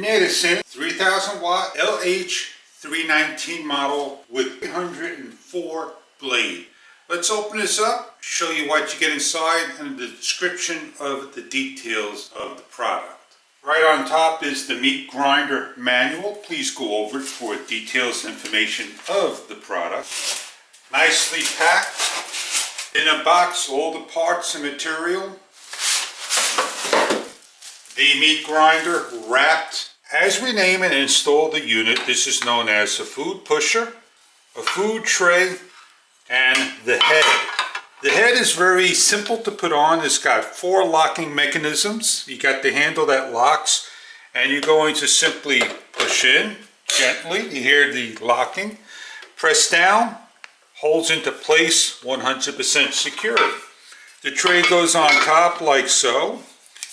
Naitesen 3000 watt LH319 model with 304 blade. Let's open this up, show you what you get inside and the description of the details of the product. Right on top is the meat grinder manual. Please go over it for details and information of the product. Nicely packed. In a box, all the parts and material. The meat grinder wrapped. As we name and install the unit, this is known as a food pusher, a food tray, and the head. The head is very simple to put on. It's got 4 locking mechanisms. You got the handle that locks, and you're going to simply push in gently. You hear the locking. Press down, holds into place, 100% secure. The tray goes on top like so,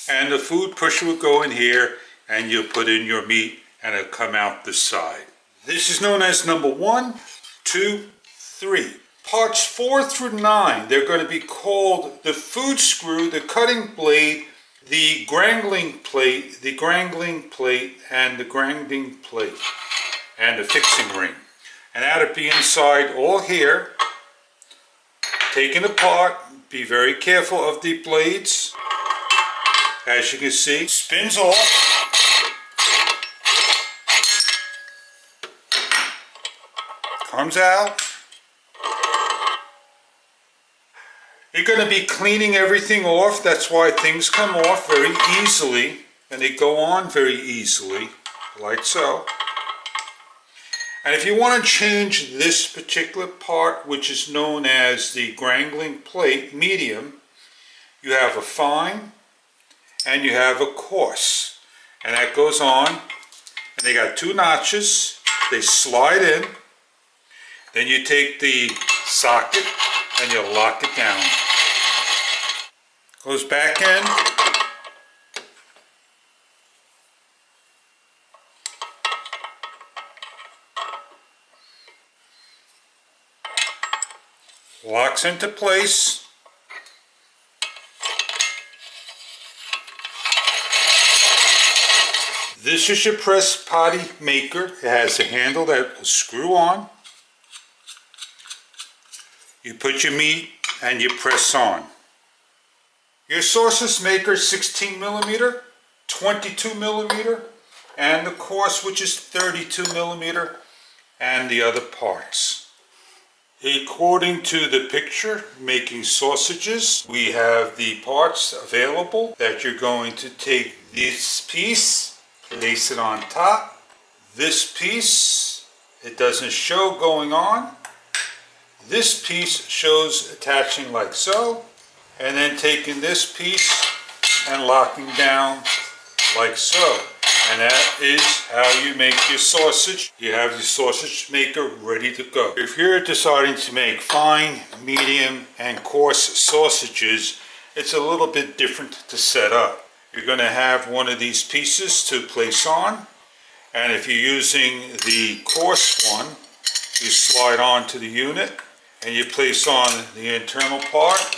and the food pusher will go in here, and you'll put in your meat, and it'll come out the side. This is known as number 1, 2, 3. Parts 4 through 9, they're going to be called the food screw, the cutting blade, the grangling plate, and the grinding plate, and the fixing ring. And that'll be inside all here, taken apart. Be very careful of the blades. As you can see, spins off. Comes out. You're going to be cleaning everything off. That's why things come off very easily, and they go on very easily, like so. And if you want to change this particular part, which is known as the grangling plate, medium, you have a fine and you have a coarse. And that goes on, and they got 2 notches. They slide in. Then you take the socket and you lock it down. Goes back in. Locks into place. This is your press potty maker. It has a handle that will screw on. You put your meat and you press on. Your sausage maker 16 millimeter, 22 millimeter, and the coarse, which is 32 millimeter, and the other parts. According to the picture, making sausages, we have the parts available that you're going to take this piece, place it on top. This piece, it doesn't show going on. This piece shows attaching like so, and then taking this piece and locking down like so. And that is how you make your sausage. You have your sausage maker ready to go. If you're deciding to make fine, medium, and coarse sausages, it's a little bit different to set up. You're going to have one of these pieces to place on, and if you're using the coarse one, you slide onto the unit and you place on the internal part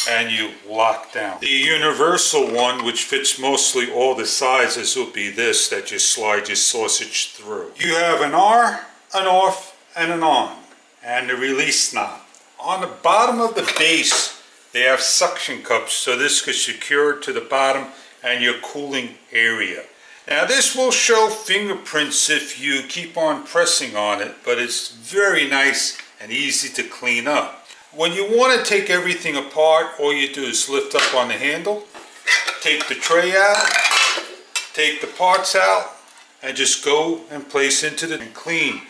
and you lock down. The universal one, which fits mostly all the sizes, will be this that you slide your sausage through. You have an R, an off, and an on, and the release knob. On the bottom of the base, they have suction cups, so this gets secured to the bottom and your cooling area. Now this will show fingerprints if you keep on pressing on it, but it's very nice and easy to clean up. When you want to take everything apart, all you do is lift up on the handle, take the tray out, take the parts out, and just go and place into the and clean.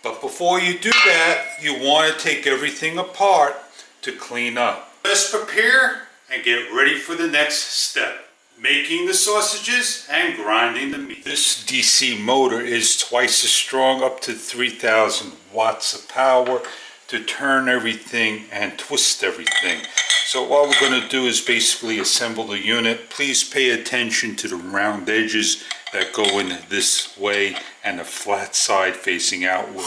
But before you do that, you want to take everything apart to clean up. Let's prepare and get ready for the next step. Making the sausages and grinding the meat. This DC motor is twice as strong, up to 3,000 watts of power, to turn everything and twist everything. So what we're going to do is basically assemble the unit. Please pay attention to the round edges that go in this way and the flat side facing outward.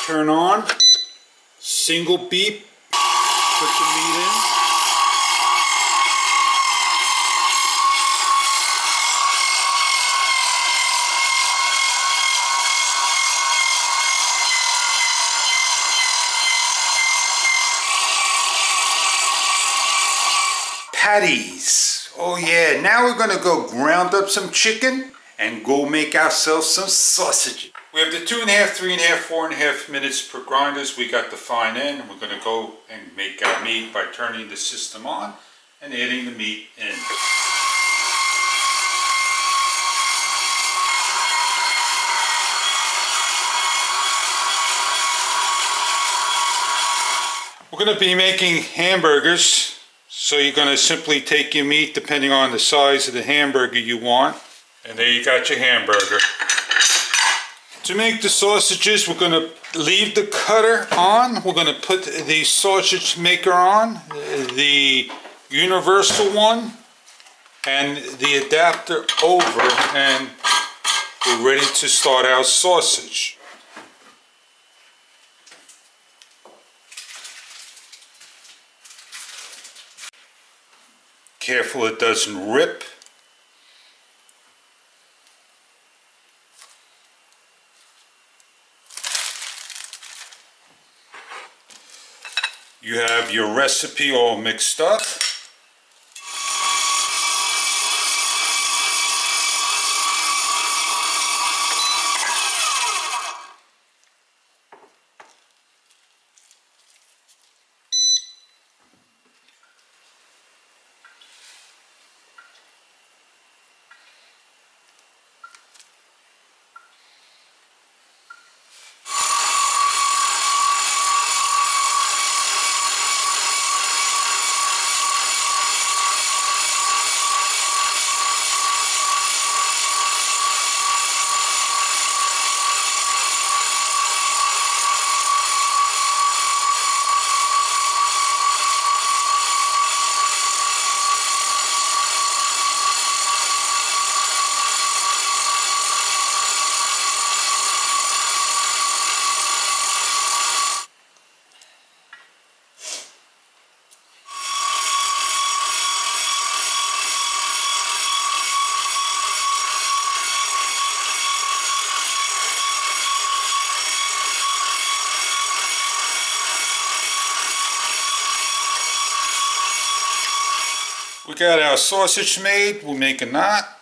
Turn on, single beep, put the meat in. Patties. Oh yeah, now we're gonna go ground up some chicken and go make ourselves some sausage. We have the 2.5, 3.5, 4.5 minutes per grinders. We got the fine end, and we're gonna go and make our meat by turning the system on and adding the meat in. We're gonna be making hamburgers. So you're going to simply take your meat depending on the size of the hamburger you want. And there you got your hamburger. To make the sausages, we're going to leave the cutter on. We're going to put the sausage maker on, the universal one, and the adapter over, and we're ready to start our sausage. Careful it doesn't rip. You have your recipe all mixed up. We got our sausage made. We'll make a knot.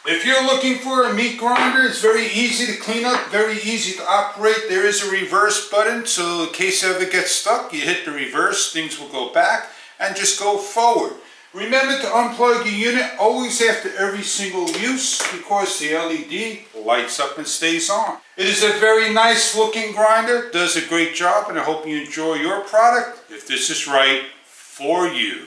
If you're looking for a meat grinder, it's very easy to clean up, very easy to operate. There is a reverse button, so in case it ever gets stuck, you hit the reverse, things will go back, and just go forward. Remember to unplug your unit always after every single use, because the LED lights up and stays on. It is a very nice looking grinder, does a great job, and I hope you enjoy your product if this is right for you.